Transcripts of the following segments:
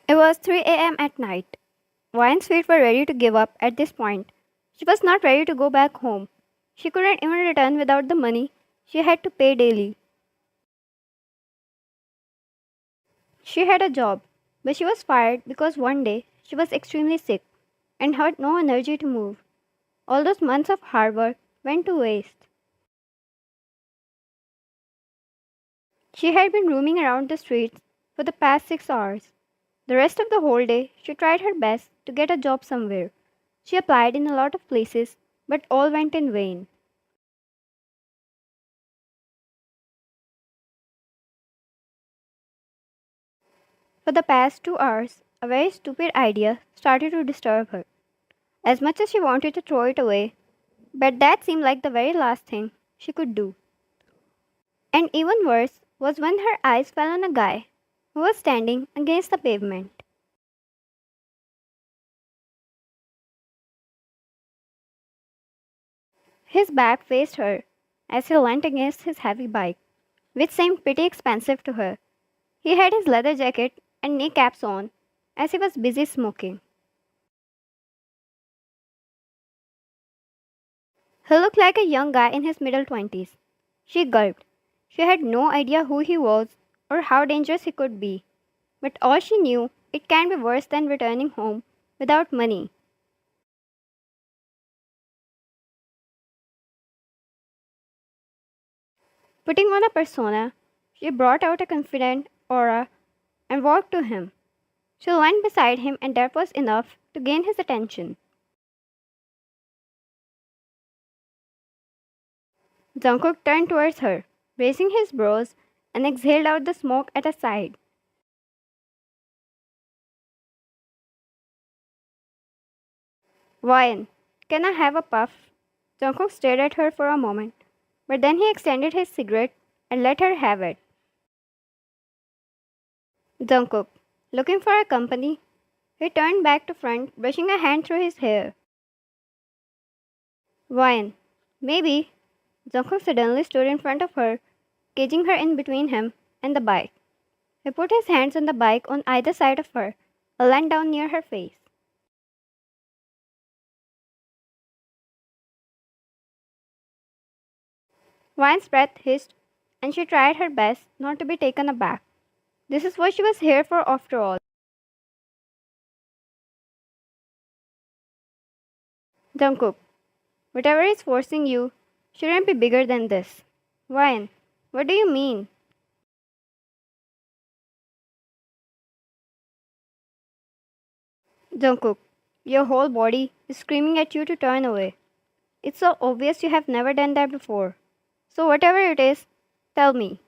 It was 3 a.m. at night. Ryan's feet were ready to give up at this point. She was not ready to go back home. She couldn't even return without the money she had to pay daily. She had a job, but she was fired because one day she was extremely sick and had no energy to move. All those months of hard work went to waste. She had been roaming around the streets for the past 6 hours. The rest of the whole day, she tried her best to get a job somewhere. She applied in a lot of places, but all went in vain. For the past 2 hours, a very stupid idea started to disturb her. As much as she wanted to throw it away, but that seemed like the very last thing she could do. And even worse was when her eyes fell on a guy who was standing against the pavement. His back faced her as he leant against his heavy bike, which seemed pretty expensive to her. He had his leather jacket and kneecaps on as he was busy smoking. He looked like a young guy in his middle 20s. She gulped. She had no idea who he was or how dangerous he could be, but all she knew it can be worse than returning home without money. Putting on a persona, she brought out a confident aura and walked to him. She leaned beside him, and that was enough to gain his attention. Jungkook turned towards her, raising his brows, and exhaled out the smoke at her side. Ryan, can I have a puff? Jungkook stared at her for a moment, but then he extended his cigarette and let her have it. Jungkook, looking for a company? He turned back to front, brushing a hand through his hair. Ryan, maybe. Jungkook suddenly stood in front of her, caging her in between him and the bike. He put his hands on the bike on either side of her, and leaned down near her face. Ryan's breath hissed, and she tried her best not to be taken aback. This is what she was here for after all. Jungkook, whatever is forcing you shouldn't be bigger than this. Ryan, what do you mean? Jungkook, your whole body is screaming at you to turn away. It's so obvious you have never done that before. So whatever it is, tell me.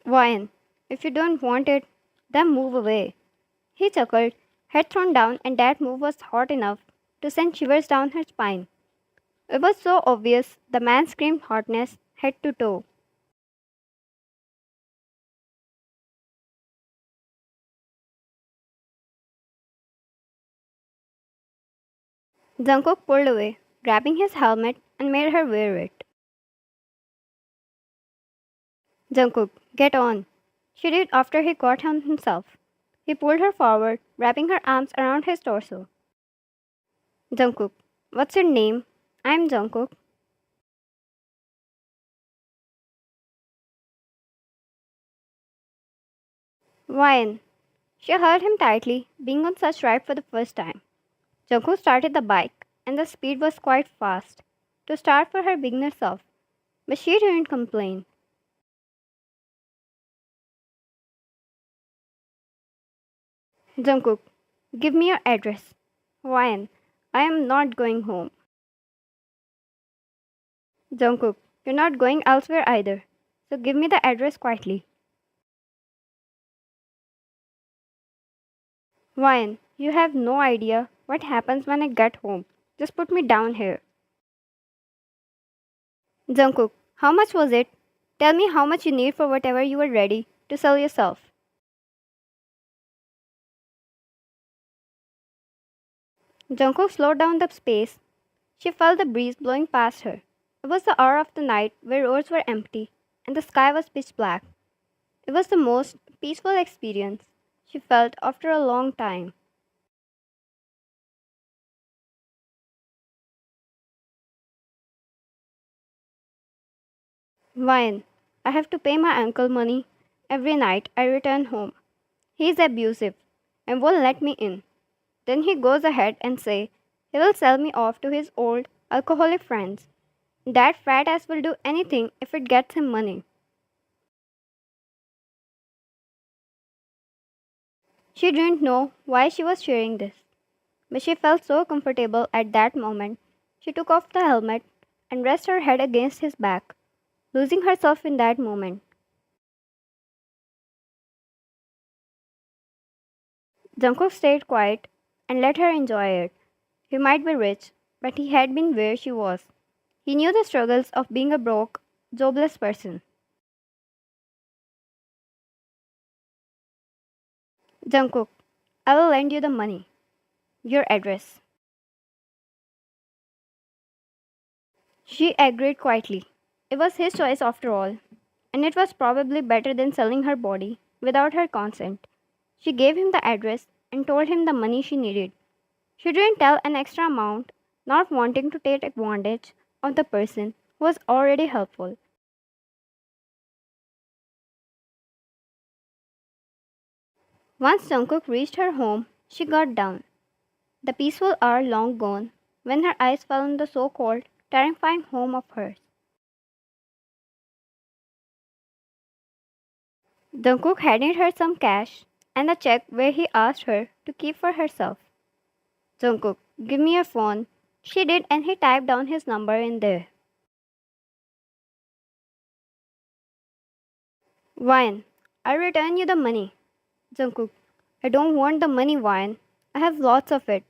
Ryan, if you don't want it, then move away. He chuckled, head thrown down, and that move was hot enough to send shivers down her spine. It was so obvious the man screamed hotness head to toe. Jungkook pulled away, grabbing his helmet, and made her wear it. Jungkook, get on. She did after he got on himself. He pulled her forward, wrapping her arms around his torso. Jungkook, what's your name? I'm Jungkook. Ryan. She held him tightly, being on such ride for the first time. Jungkook started the bike, and the speed was quite fast to start for her beginner self, but she didn't complain. Jungkook, give me your address. Ryan, I am not going home. Jungkook, you're not going elsewhere either, so give me the address quietly. Ryan, you have no idea what happens when I get home. Just put me down here. Jungkook, how much was it? Tell me how much you need for whatever you are ready to sell yourself. Jungkook slowed down the pace. She felt the breeze blowing past her. It was the hour of the night where roads were empty, and the sky was pitch black. It was the most peaceful experience she felt after a long time. Wine. I have to pay my uncle money every night I return home. He is abusive and won't let me in. Then he goes ahead and say he will sell me off to his old alcoholic friends. That fat ass will do anything if it gets him money. She didn't know why she was sharing this, but she felt so comfortable at that moment. She took off the helmet and rested her head against his back, losing herself in that moment. Jungkook stayed quiet and let her enjoy it. He might be rich, but he had been where she was. He knew the struggles of being a broke, jobless person. Jungkook, I will lend you the money. Your address. She agreed quietly. It was his choice after all, and it was probably better than selling her body without her consent. She gave him the address and told him the money she needed. She didn't tell an extra amount, not wanting to take advantage of the person who was already helpful. Once Jungkook reached her home, she got down. The peaceful hour long gone when her eyes fell on the so-called terrifying home of hers. Jungkook handed her some cash and a check where he asked her to keep for herself. Jungkook, give me your phone. She did and he typed down his number in there. Wine, I'll return you the money. Jungkook, I don't want the money, Wine. I have lots of it,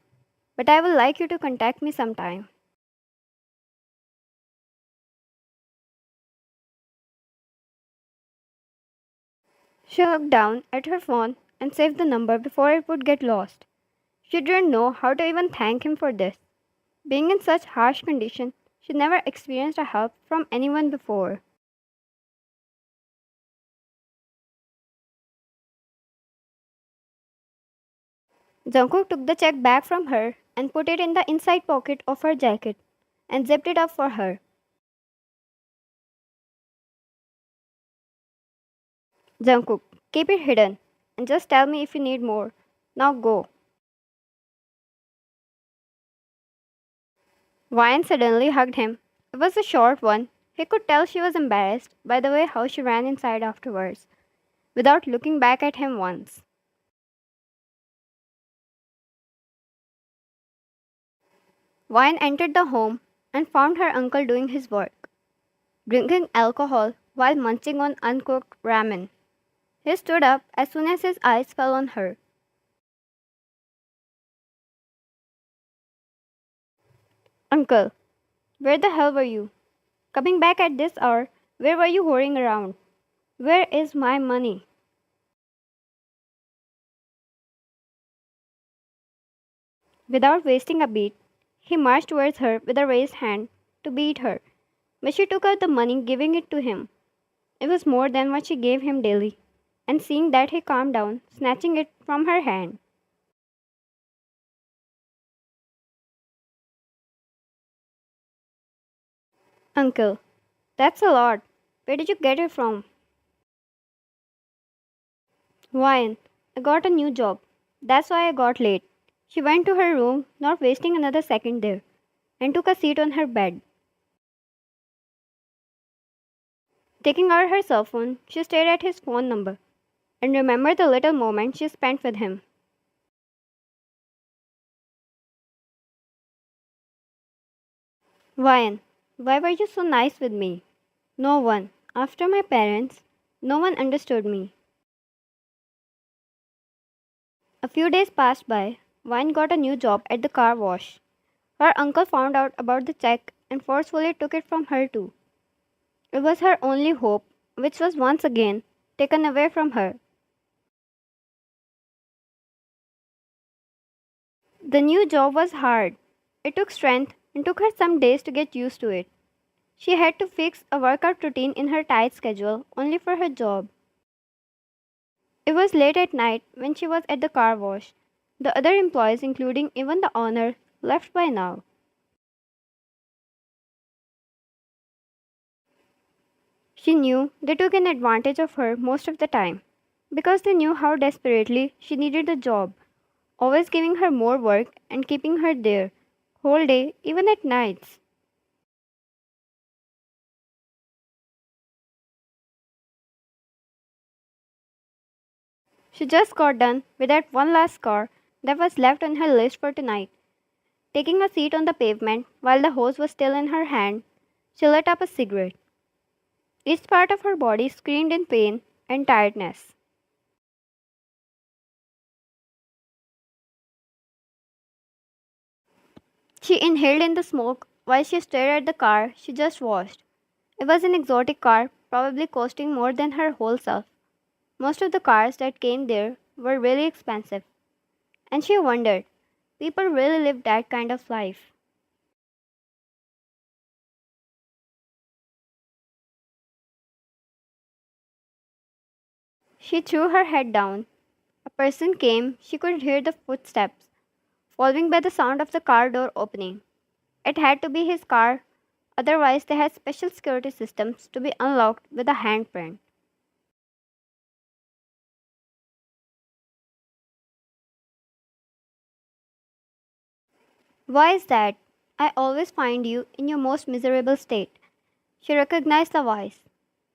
but I would like you to contact me sometime. She looked down at her phone and saved the number before it would get lost. She didn't know how to even thank him for this. Being in such harsh condition, she never experienced a help from anyone before. Jungkook took the check back from her and put it in the inside pocket of her jacket and zipped it up for her. Jungkook, keep it hidden and just tell me if you need more. Now go. Ryan suddenly hugged him. It was a short one. He could tell she was embarrassed by the way how she ran inside afterwards, without looking back at him once. Ryan entered the home and found her uncle doing his work, drinking alcohol while munching on uncooked ramen. He stood up as soon as his eyes fell on her. Uncle, where the hell were you? Coming back at this hour, where were you whoring around? Where is my money? Without wasting a beat, he marched towards her with a raised hand to beat her, but she took out the money, giving it to him. It was more than what she gave him daily, and seeing that he calmed down, snatching it from her hand. Uncle, that's a lot. Where did you get it from? Ryan, I got a new job. That's why I got late. She went to her room, not wasting another second there, and took a seat on her bed. Taking out her cell phone, she stared at his phone number and remembered the little moment she spent with him. Ryan, why were you so nice with me? No one, after my parents, no one understood me. A few days passed by. Ryan got a new job at the car wash. Her uncle found out about the check and forcefully took it from her too. It was her only hope, which was once again taken away from her. The new job was hard. It took strength and took her some days to get used to it. She had to fix a workout routine in her tight schedule only for her job. It was late at night when she was at the car wash. The other employees, including even the owner, left by now. She knew they took an advantage of her most of the time because they knew how desperately she needed the job, always giving her more work and keeping her there whole day, even at nights. She just got done with that one last score that was left on her list for tonight. Taking a seat on the pavement while the hose was still in her hand, she lit up a cigarette. Each part of her body screamed in pain and tiredness. She inhaled in the smoke while she stared at the car she just washed. It was an exotic car, probably costing more than her whole self. Most of the cars that came there were really expensive, and she wondered, people really live that kind of life. She threw her head down. A person came, she could hear the footsteps, following by the sound of the car door opening. It had to be his car, otherwise, they had special security systems to be unlocked with a handprint. Why is that? I always find you in your most miserable state. She recognized the voice.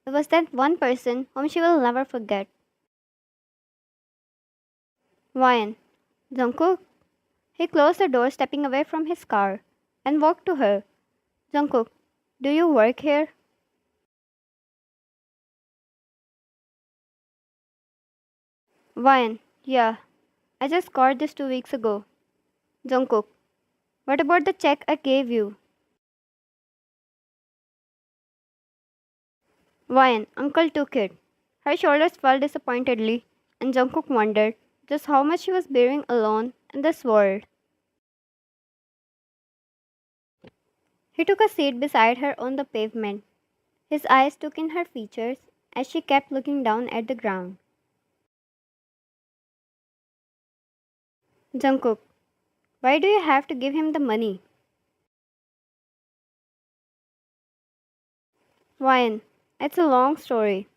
It was that one person whom she will never forget. Ryan. Jungkook. He closed the door, stepping away from his car, and walked to her. Jungkook, do you work here? Ryan. Yeah, I just got this 2 weeks ago. Jungkook, what about the check I gave you? Ryan, uncle took it. Her shoulders fell disappointedly, and Jungkook wondered just how much she was bearing alone in this world. He took a seat beside her on the pavement. His eyes took in her features as she kept looking down at the ground. Jungkook, why do you have to give him the money? Ryan, it's a long story.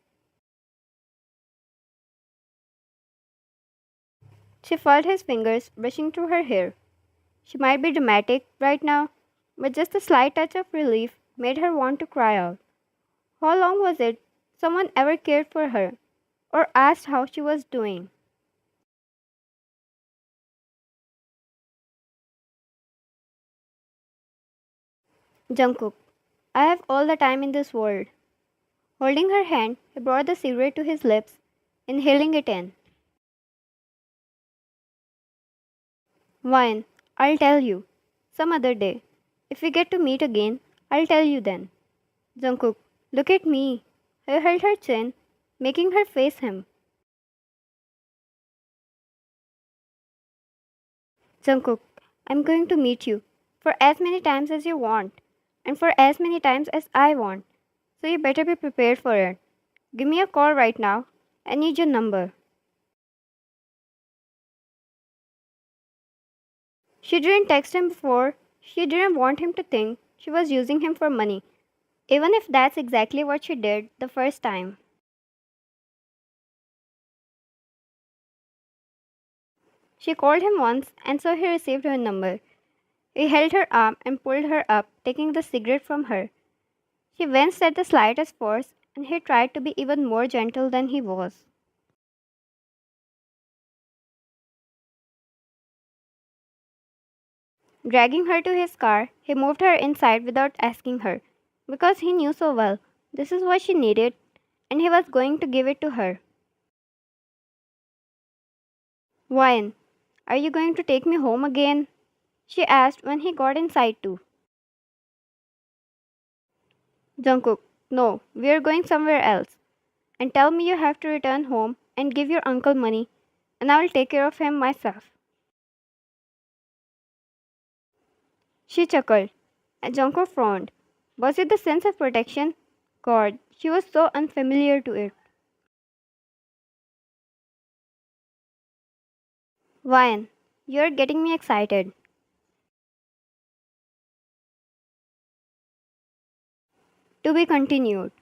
She felt his fingers brushing through her hair. She might be dramatic right now, but just a slight touch of relief made her want to cry out. How long was it someone ever cared for her or asked how she was doing? Jungkook, I have all the time in this world. Holding her hand, he brought the cigarette to his lips, inhaling it in. Wine, I'll tell you. Some other day. If we get to meet again, I'll tell you then. Jungkook, look at me. He held her chin, making her face him. Jungkook, I'm going to meet you for as many times as you want, and for as many times as I want. So you better be prepared for it. Give me a call right now. I need your number. She didn't text him before. She didn't want him to think she was using him for money, even if that's exactly what she did the first time. She called him once, and so he received her number. He held her arm and pulled her up, taking the cigarette from her. She winced at the slightest force, and he tried to be even more gentle than he was. Dragging her to his car, he moved her inside without asking her, because he knew so well this is what she needed, and he was going to give it to her. Wine, are you going to take me home again? She asked when he got inside too. Jungkook, no, we are going somewhere else. And tell me you have to return home and give your uncle money, and I will take care of him myself. She chuckled, and Jungkook frowned. Was it the sense of protection? God, she was so unfamiliar to it. Ryan, you're getting me excited. To be continued.